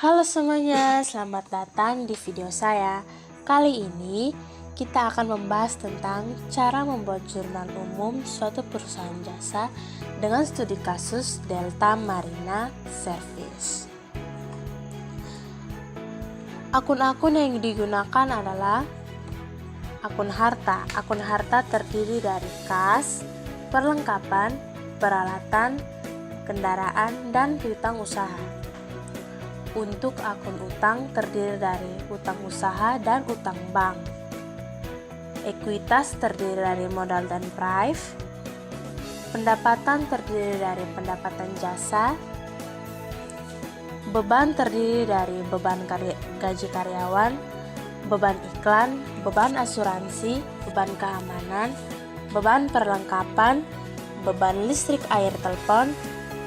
Halo semuanya, selamat datang di video saya. Kali ini kita akan membahas tentang cara membuat jurnal umum suatu perusahaan jasa dengan studi kasus Delta Marina Service. Akun-akun yang digunakan adalah akun harta. Akun harta terdiri dari kas, perlengkapan, peralatan, kendaraan, dan piutang usaha. Untuk akun utang terdiri dari utang usaha dan utang bank. Ekuitas terdiri dari modal dan prive. Pendapatan terdiri dari pendapatan jasa. Beban terdiri dari beban gaji karyawan, beban iklan, beban asuransi, beban keamanan, beban perlengkapan, beban listrik air telepon,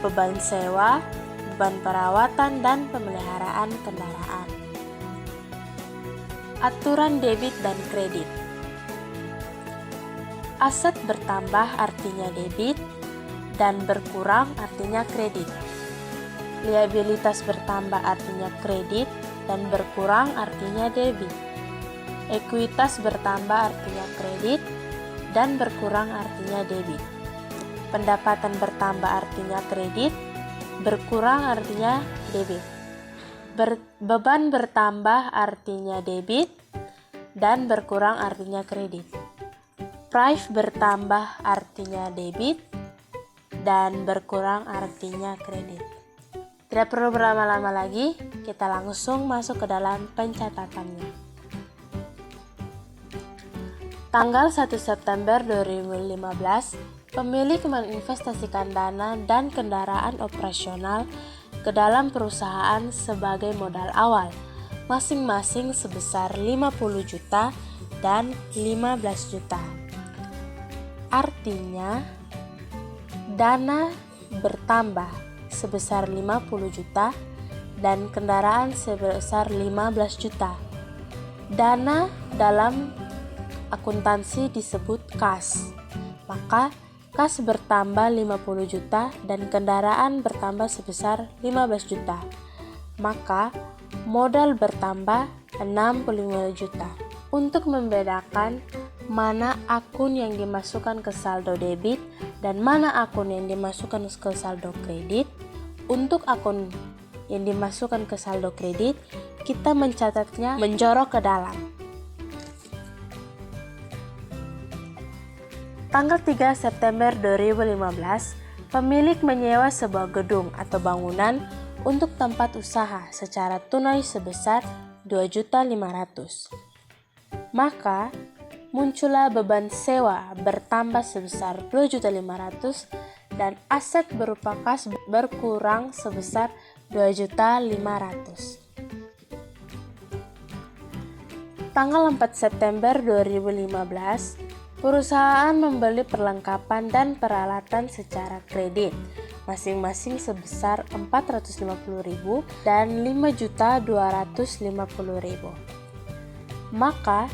beban sewa, beban perawatan dan pemeliharaan kendaraan. Aturan debit dan kredit. Aset bertambah artinya debit dan berkurang artinya kredit. Liabilitas bertambah artinya kredit dan berkurang artinya debit. Ekuitas bertambah artinya kredit dan berkurang artinya debit. Pendapatan bertambah artinya kredit, berkurang artinya debit. Beban bertambah artinya debit dan berkurang artinya kredit. Prive bertambah artinya debit dan berkurang artinya kredit. Tidak perlu berlama-lama lagi, kita langsung masuk ke dalam pencatatannya. Tanggal 1 September 2015, pemilik menginvestasikan dana dan kendaraan operasional ke dalam perusahaan sebagai modal awal, masing-masing sebesar 50 juta dan 15 juta. Artinya, dana bertambah sebesar 50 juta dan kendaraan sebesar 15 juta. Dana dalam akuntansi disebut kas. Maka kas bertambah 50 juta dan kendaraan bertambah sebesar 15 juta. Maka modal bertambah 65 juta. Untuk membedakan mana akun yang dimasukkan ke saldo debit dan mana akun yang dimasukkan ke saldo kredit, untuk akun yang dimasukkan ke saldo kredit, kita mencatatnya menjorok ke dalam. Tanggal 3 September 2015, pemilik menyewa sebuah gedung atau bangunan untuk tempat usaha secara tunai sebesar 2.500.000. Maka, muncullah beban sewa bertambah sebesar 2.500.000 dan aset berupa kas berkurang sebesar 2.500.000. Tanggal 4 September 2015, perusahaan membeli perlengkapan dan peralatan secara kredit, masing-masing sebesar 450.000 dan 5.250.000. Maka,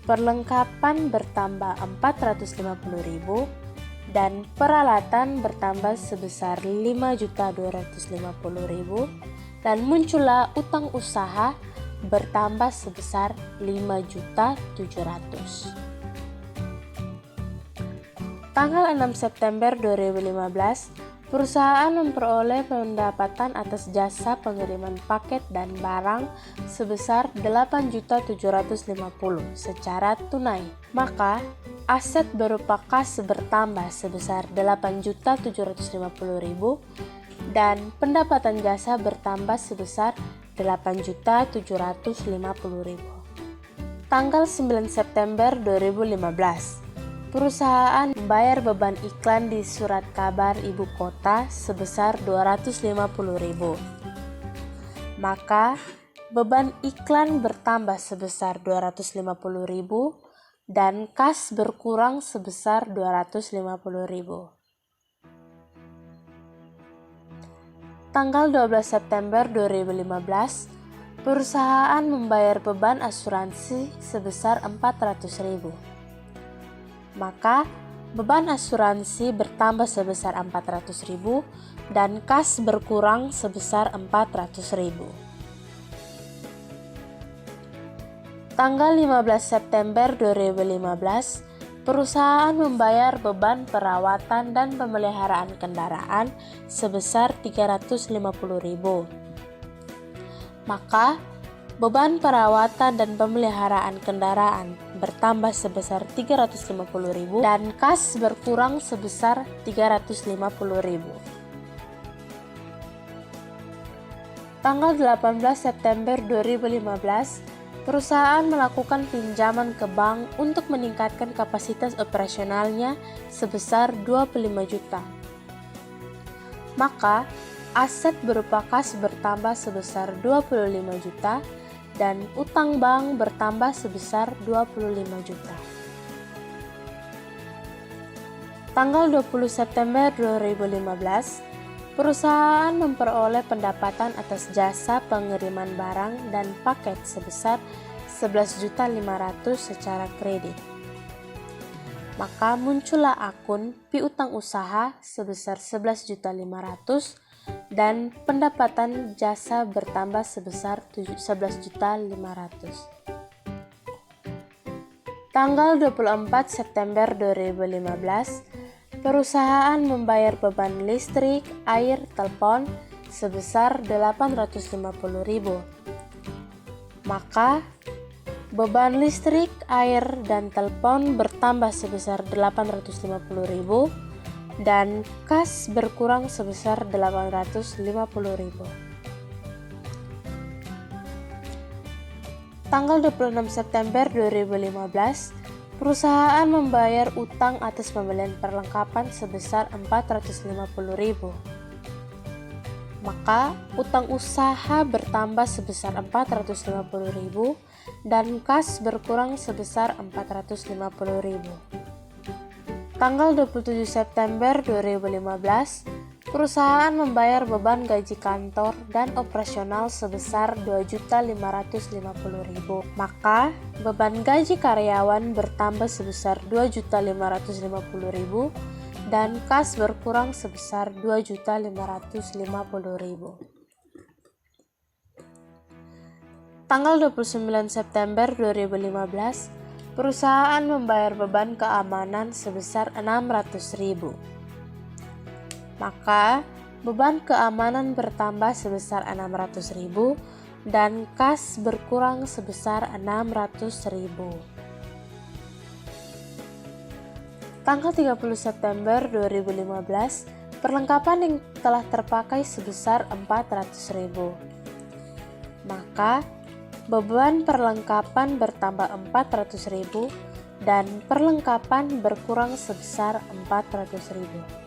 perlengkapan bertambah 450.000 dan peralatan bertambah sebesar 5.250.000 dan muncullah utang usaha bertambah sebesar 5.700.000. Tanggal 6 September 2015, perusahaan memperoleh pendapatan atas jasa pengiriman paket dan barang sebesar 8.750.000 secara tunai. Maka, aset berupa kas bertambah sebesar 8.750.000 dan pendapatan jasa bertambah sebesar 8.750.000. Tanggal 9 September 2015, perusahaan membayar beban iklan di surat kabar ibu kota sebesar 250.000. Maka, beban iklan bertambah sebesar 250.000 dan kas berkurang sebesar 250.000. Tanggal 12 September 2015, perusahaan membayar beban asuransi sebesar 400.000. Maka, beban asuransi bertambah sebesar 400.000 dan kas berkurang sebesar 400.000. Tanggal 15 September 2015, perusahaan membayar beban perawatan dan pemeliharaan kendaraan sebesar 350.000. Maka, beban perawatan dan pemeliharaan kendaraan bertambah sebesar 350.000 dan kas berkurang sebesar 350.000. Tanggal 18 September 2015, perusahaan melakukan pinjaman ke bank untuk meningkatkan kapasitas operasionalnya sebesar 25 juta. Maka, aset berupa kas bertambah sebesar 25 juta dan utang bank bertambah sebesar 25 juta. Tanggal 20 September 2015, perusahaan memperoleh pendapatan atas jasa pengiriman barang dan paket sebesar 11.500.000 secara kredit. Maka muncullah akun piutang usaha sebesar 11.500.000 dan pendapatan jasa bertambah sebesar 11.500.000. Tanggal 24 September 2015, perusahaan membayar beban listrik, air, telepon sebesar 850.000. Maka, beban listrik, air, dan telepon bertambah sebesar 850.000 dan kas berkurang sebesar 850.000. Tanggal 26 September 2015, perusahaan membayar utang atas pembelian perlengkapan sebesar 450.000. Maka, utang usaha bertambah sebesar 450.000 dan kas berkurang sebesar 450.000. Tanggal 27 September 2015, perusahaan membayar beban gaji kantor dan operasional sebesar 2.550.000. Maka, beban gaji karyawan bertambah sebesar 2.550.000 dan kas berkurang sebesar 2.550.000. Tanggal 29 September 2015, perusahaan membayar beban keamanan sebesar 600.000. Maka, beban keamanan bertambah sebesar 600.000 dan kas berkurang sebesar 600.000. Tanggal 30 September 2015, perlengkapan yang telah terpakai sebesar 400.000. Maka, beban perlengkapan bertambah 400.000 dan perlengkapan berkurang sebesar 400.000.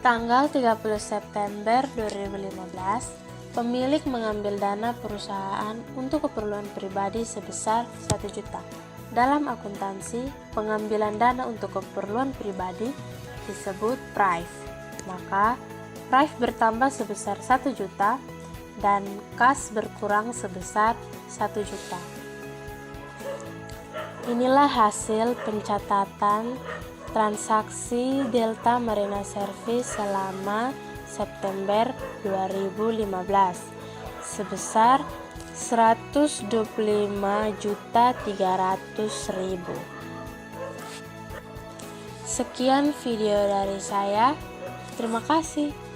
Tanggal 30 September 2015, pemilik mengambil dana perusahaan untuk keperluan pribadi sebesar 1 juta. Dalam akuntansi, pengambilan dana untuk keperluan pribadi disebut prive. Maka, prive bertambah sebesar 1 juta dan kas berkurang sebesar 1 juta. Inilah hasil pencatatan transaksi Delta Marina Service selama September 2015 sebesar 125.300.000. Sekian video dari saya. Terima kasih.